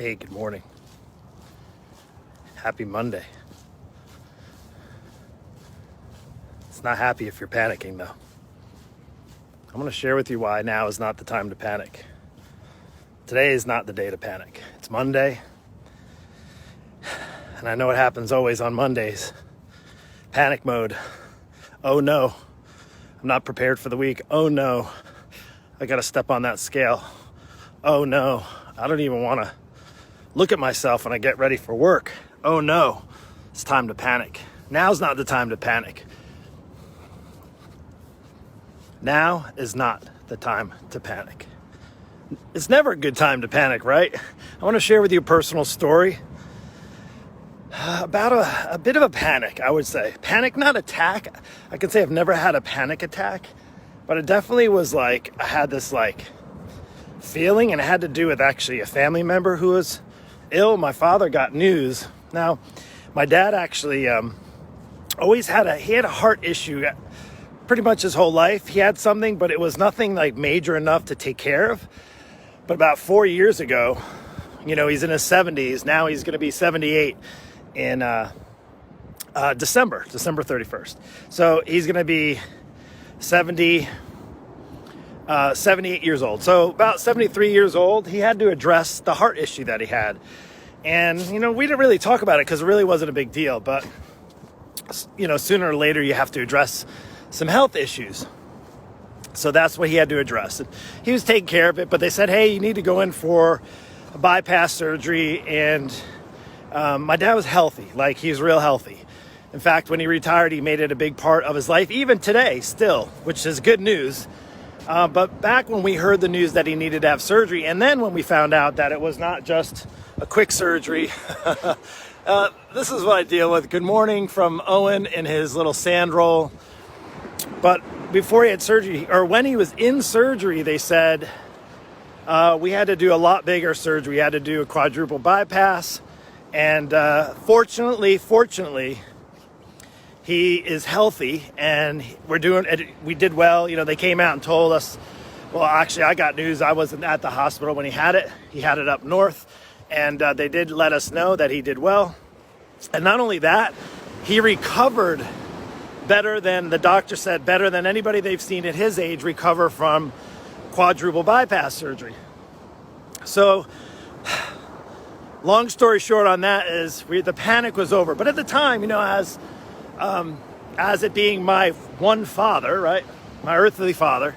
Hey, good morning. Happy Monday. It's not happy if you're panicking, though. I'm going to share with you why now is not the time to panic. Today is not the day to panic. It's Monday, and I know what happens always on Mondays. Panic mode. Oh no, I'm not prepared for the week. Oh no, I got to step on that scale. Oh no, I don't even want to look at myself when I get ready for work. Oh no, it's time to panic. Now's not the time to panic. Now is not the time to panic. It's never a good time to panic, right? I want to share with you a personal story about a bit of a panic, I would say. Panic, not attack. I can say I've never had a panic attack, but it definitely was like, I had this feeling, and it had to do with actually a family member who was ill. My father got news. Now, my dad actually always had a heart issue pretty much his whole life. He had something, but it was nothing major enough to take care of. But about 4 years ago, he's in his 70s. Now he's going to be 78 in December 31st. So he's going to be 78 years old. So about 73 years old, he had to address the heart issue that he had. And, we didn't really talk about it because it really wasn't a big deal. But, sooner or later you have to address some health issues. So that's what he had to address. And he was taking care of it, but they said, hey, you need to go in for a bypass surgery. And my dad was healthy, he was real healthy. In fact, when he retired, he made it a big part of his life, even today still, which is good news. But back when we heard the news that he needed to have surgery, and then when we found out that it was not just a quick surgery, this is what I deal with. Good morning from Owen in his little sand roll. But before he had surgery, or when he was in surgery, they said we had to do a lot bigger surgery. We had to do a quadruple bypass. And fortunately, he is healthy, and we did well. They came out and told us, well, actually, I got news. I wasn't at the hospital when he had it. He had it up north, and they did let us know that he did well. And not only that, he recovered better than the doctor said, better than anybody they've seen at his age recover from quadruple bypass surgery. So, long story short on that is the panic was over. But at the time, as it being my one father, right, my earthly father,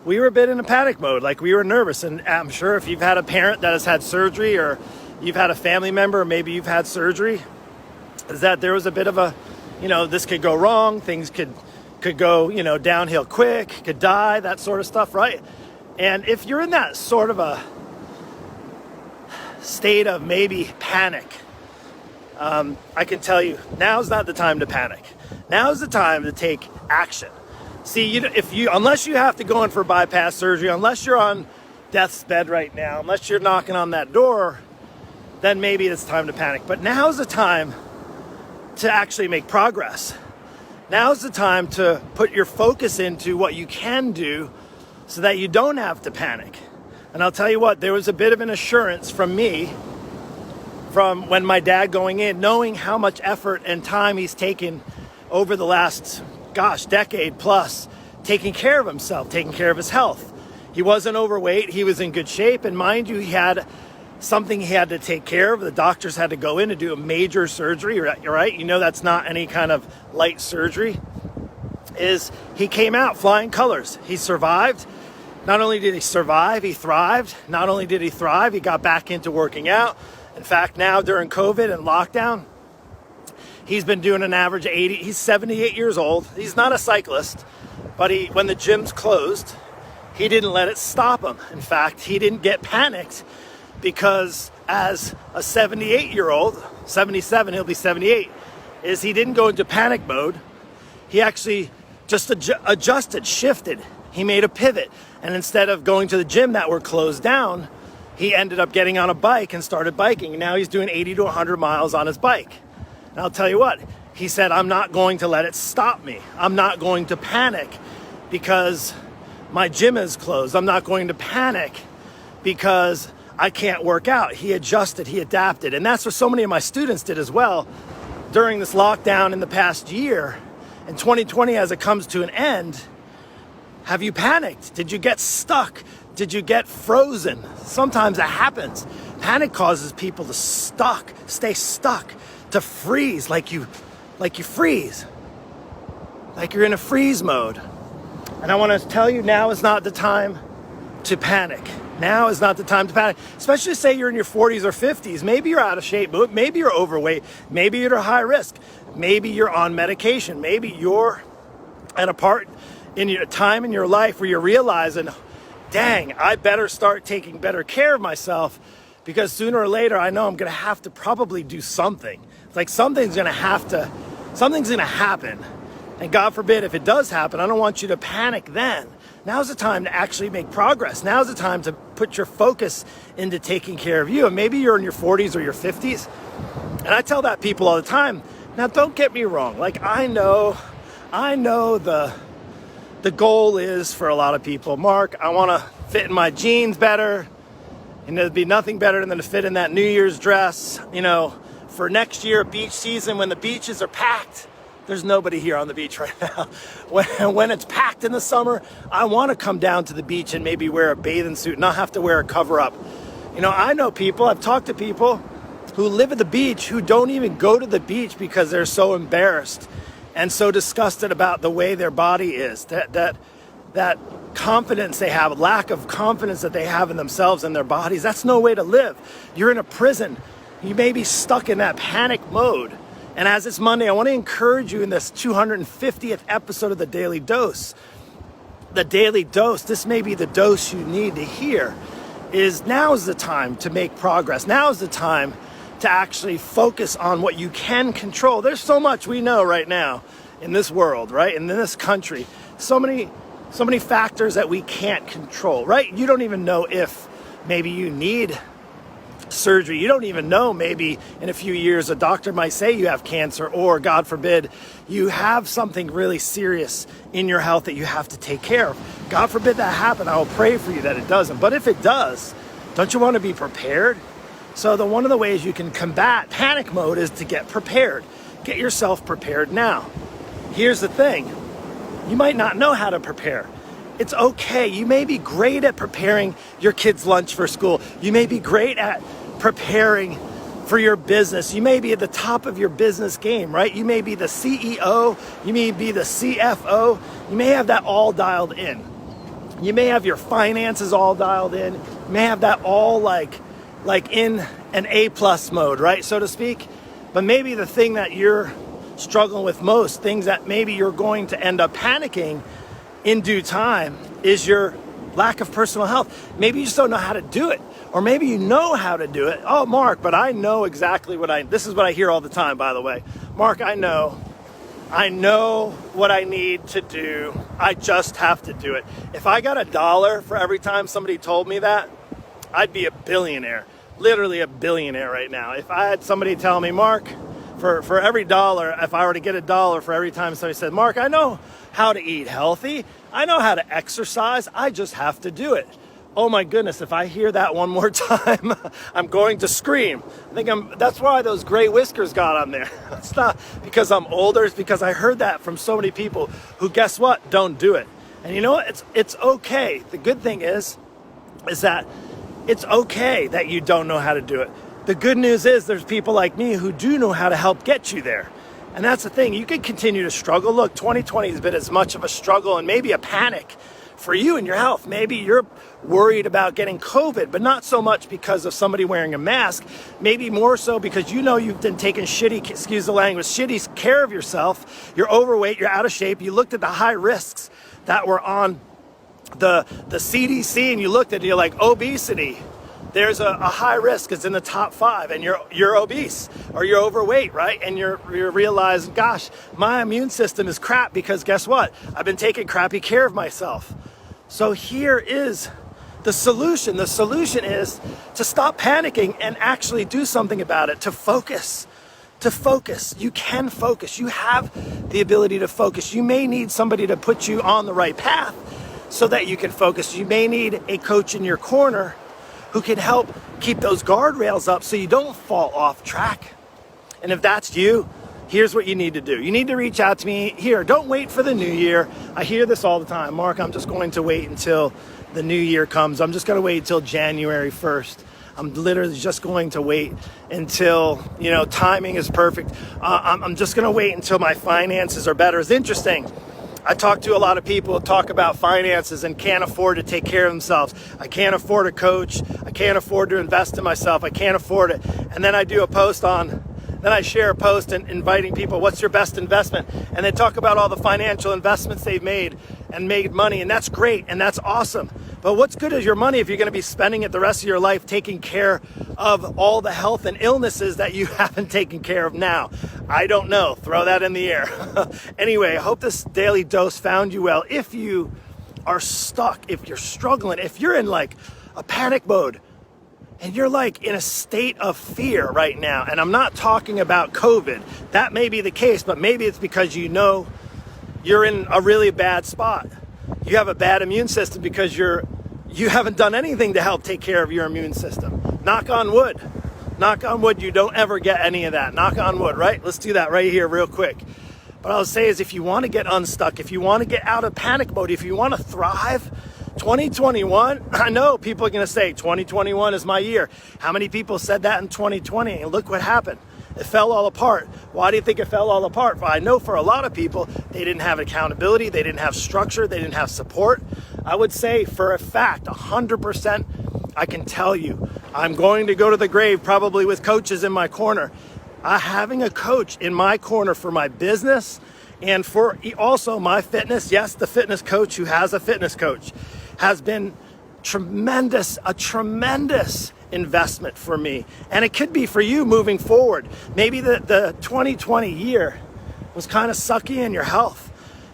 we were a bit in a panic mode. We were nervous. And I'm sure if you've had a parent that has had surgery, or you've had a family member, or maybe you've had surgery, is that there was a bit of a, this could go wrong, things could go, downhill quick, could die, that sort of stuff, right? And if you're in that sort of a state of maybe panic, I can tell you, now's not the time to panic. Now's the time to take action. See, unless you have to go in for bypass surgery, unless you're on death's bed right now, unless you're knocking on that door, then maybe it's time to panic. But now's the time to actually make progress. Now's the time to put your focus into what you can do so that you don't have to panic. And I'll tell you what, there was a bit of an assurance from me from when my dad going in, knowing how much effort and time he's taken over the last, decade plus, taking care of himself, taking care of his health. He wasn't overweight, he was in good shape, and mind you, he had something he had to take care of. The doctors had to go in and do a major surgery, right? That's not any kind of light surgery. He came out flying colors. He survived. Not only did he survive, he thrived. Not only did he thrive, he got back into working out. In fact, now during COVID and lockdown, he's been doing an average 80. He's 78 years old. He's not a cyclist, but when the gyms closed, he didn't let it stop him. In fact, he didn't get panicked, because as a 78-year-old, 77, he'll be 78, he didn't go into panic mode. He actually just adjusted, shifted. He made a pivot. And instead of going to the gym that were closed down, he ended up getting on a bike and started biking. And now he's doing 80 to 100 miles on his bike. And I'll tell you what, he said, I'm not going to let it stop me. I'm not going to panic because my gym is closed. I'm not going to panic because I can't work out. He adjusted, he adapted. And that's what so many of my students did as well during this lockdown in the past year. In 2020, as it comes to an end, have you panicked? Did you get stuck? Did you get frozen? Sometimes that happens. Panic causes people to stay stuck, to freeze, like you freeze, like you're in a freeze mode. And I want to tell you, now is not the time to panic. Now is not the time to panic, especially say you're in your 40s or 50s. Maybe you're out of shape, maybe you're overweight, maybe you're at high risk, maybe you're on medication, maybe you're at a part in your time in your life where you're realizing, dang, I better start taking better care of myself, because sooner or later I know I'm going to have to probably do something. It's like something's going to happen. And God forbid if it does happen, I don't want you to panic then. Now's the time to actually make progress. Now's the time to put your focus into taking care of you. And maybe you're in your 40s or your 50s. And I tell that people all the time. Now, don't get me wrong. Like, I know the goal is for a lot of people, Mark, I want to fit in my jeans better. And there'd be nothing better than to fit in that New Year's dress. You know, for next year, beach season, when the beaches are packed. There's nobody here on the beach right now. When it's packed in the summer, I want to come down to the beach and maybe wear a bathing suit, not have to wear a cover up. You know, I know people, I've talked to people who live at the beach who don't even go to the beach because they're so embarrassed and so disgusted about the way their body is. That confidence they have, lack of confidence that they have in themselves and their bodies, that's no way to live. You're in a prison. You may be stuck in that panic mode. And as it's Monday, I want to encourage you in this 250th episode of The Daily Dose. The Daily Dose, this may be the dose you need to hear, is now is the time to make progress. Now is the time to actually focus on what you can control. There's so much we know right now in this world, right? In this country, so many factors that we can't control, right? You don't even know if maybe you need surgery. You don't even know, maybe in a few years a doctor might say you have cancer, or God forbid you have something really serious in your health that you have to take care of. God forbid that happen. I will pray for you that it doesn't. But if it does, don't you want to be prepared? So one of the ways you can combat panic mode is to get prepared. Get yourself prepared now. Here's the thing. You might not know how to prepare. It's okay. You may be great at preparing your kids' lunch for school. You may be great at preparing for your business. You may be at the top of your business game, right? You may be the CEO. You may be the CFO. You may have that all dialed in. You may have your finances all dialed in. You may have that all like in an A+ mode, right? So to speak. But maybe the thing that you're struggling with most, things that maybe you're going to end up panicking in due time, is your lack of personal health. Maybe you just don't know how to do it. Or maybe you know how to do it. Oh, Mark, but I know exactly this is what I hear all the time, by the way. Mark, I know what I need to do. I just have to do it. If I got $1 for every time somebody told me that, I'd be a billionaire. Literally a billionaire right now. If I had somebody tell me, Mark, for every $1, if I were to get $1 for every time somebody said, Mark, I know how to eat healthy. I know how to exercise. I just have to do it. Oh my goodness, if I hear that one more time, I'm going to scream. That's why those gray whiskers got on there. It's not because I'm older, it's because I heard that from so many people who, guess what, don't do it. And you know what, it's okay. The good thing is that it's okay that you don't know how to do it. The good news is there's people like me who do know how to help get you there. And that's the thing, you can continue to struggle. Look, 2020 has been as much of a struggle and maybe a panic for you and your health. Maybe you're worried about getting COVID, but not so much because of somebody wearing a mask. Maybe more so because you know you've been taking shitty care of yourself. You're overweight, you're out of shape. You looked at the high risks that were on the CDC and you looked at it, you're like, obesity. There's a high risk, it's in the top 5, and you're obese or you're overweight, right? And you're realizing, gosh, my immune system is crap because guess what? I've been taking crappy care of myself. So here is the solution. The solution is to stop panicking and actually do something about it, to focus. To focus. You can focus. You have the ability to focus. You may need somebody to put you on the right path so that you can focus. You may need a coach in your corner who can help keep those guardrails up so you don't fall off track. And if that's you, here's what you need to do. You need to reach out to me here. Don't wait for the new year. I hear this all the time. Mark, I'm just going to wait until the new year comes. I'm just going to wait until January 1st. I'm literally just going to wait until, timing is perfect. I'm just going to wait until my finances are better. It's interesting. I talk to a lot of people who talk about finances and can't afford to take care of themselves. I can't afford a coach. I can't afford to invest in myself. I can't afford it. And then I share a post inviting people, what's your best investment? And they talk about all the financial investments they've made and made money. And that's great. And that's awesome. But what's good is your money if you're going to be spending it the rest of your life taking care of all the health and illnesses that you haven't taken care of now? I don't know. Throw that in the air. Anyway, I hope this daily dose found you well. If you are stuck, if you're struggling, if you're in like a panic mode, and you're like in a state of fear right now, and I'm not talking about COVID. That may be the case, but maybe it's because you're in a really bad spot. You have a bad immune system because you haven't done anything to help take care of your immune system. Knock on wood. Knock on wood, you don't ever get any of that. Knock on wood, right? Let's do that right here real quick. But I'll say is if you want to get unstuck, if you want to get out of panic mode, if you want to thrive, 2021, I know people are going to say 2021 is my year. How many people said that in 2020? And look what happened. It fell all apart. Why do you think it fell all apart? Well, I know for a lot of people, they didn't have accountability. They didn't have structure. They didn't have support. I would say for a fact, 100%, I can tell you, I'm going to go to the grave probably with coaches in my corner. Having a coach in my corner for my business and for also my fitness, yes, the fitness coach who has a fitness coach, has been a tremendous investment for me. And it could be for you moving forward. Maybe the 2020 year was kind of sucky in your health.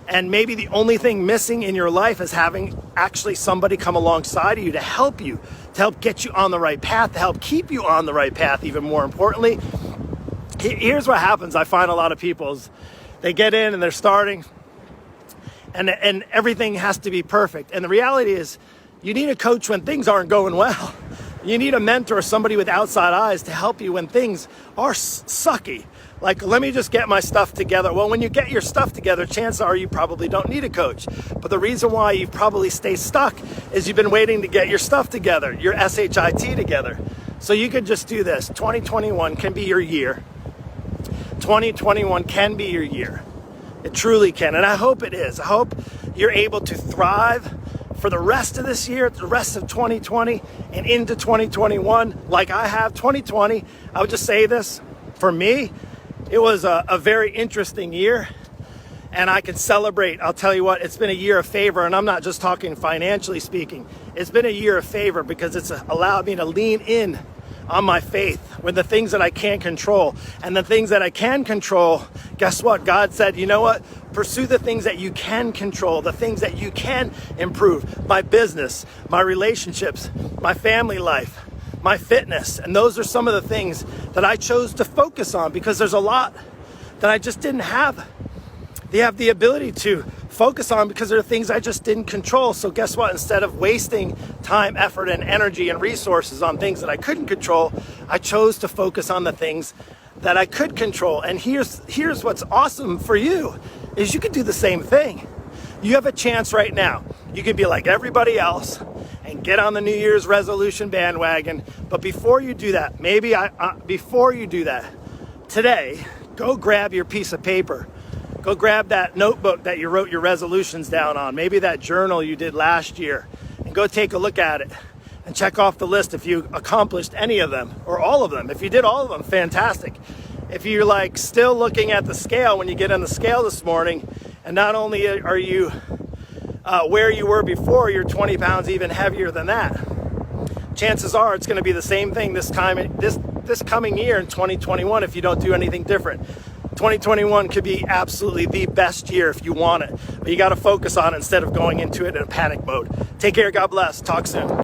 And maybe the only thing missing in your life is having actually somebody come alongside of you to help get you on the right path, to help keep you on the right path, even more importantly. Here's what happens. I find a lot of people is they get in and they're starting and everything has to be perfect. And the reality is you need a coach when things aren't going well. You need a mentor, somebody with outside eyes to help you when things are sucky. Like, let me just get my stuff together. Well, when you get your stuff together, chances are you probably don't need a coach. But the reason why you probably stay stuck is you've been waiting to get your stuff together, your SHIT together. So you could just do this. 2021 can be your year. 2021 can be your year. It truly can. And I hope it is. I hope you're able to thrive for the rest of this year, the rest of 2020 and into 2021 like I have. 2020, I would just say this, for me, it was a very interesting year and I can celebrate. I'll tell you what, it's been a year of favor, and I'm not just talking financially speaking. It's been a year of favor because it's allowed me to lean in on my faith with the things that I can't control. And the things that I can control, guess what? God said, you know what? Pursue the things that you can control, the things that you can improve. My business, my relationships, my family life, my fitness. And those are some of the things that I chose to focus on because there's a lot that I just didn't have. They have the ability to focus on because there are things I just didn't control. So guess what? Instead of wasting time, effort, and energy and resources on things that I couldn't control, I chose to focus on the things that I could control. And here's what's awesome for you is you can do the same thing. You have a chance right now. You could be like everybody else and get on the New Year's resolution bandwagon. But before you do that, before you do that, today, go grab your piece of paper. Go grab that notebook that you wrote your resolutions down on, maybe that journal you did last year, and go take a look at it and check off the list if you accomplished any of them or all of them. If you did all of them, fantastic. If you're like still looking at the scale when you get on the scale this morning, and not only are you where you were before, you're 20 pounds even heavier than that. Chances are it's going to be the same thing this coming year in 2021 if you don't do anything different. 2021 could be absolutely the best year if you want it, but you got to focus on it instead of going into it in a panic mode. Take care. God bless. Talk soon.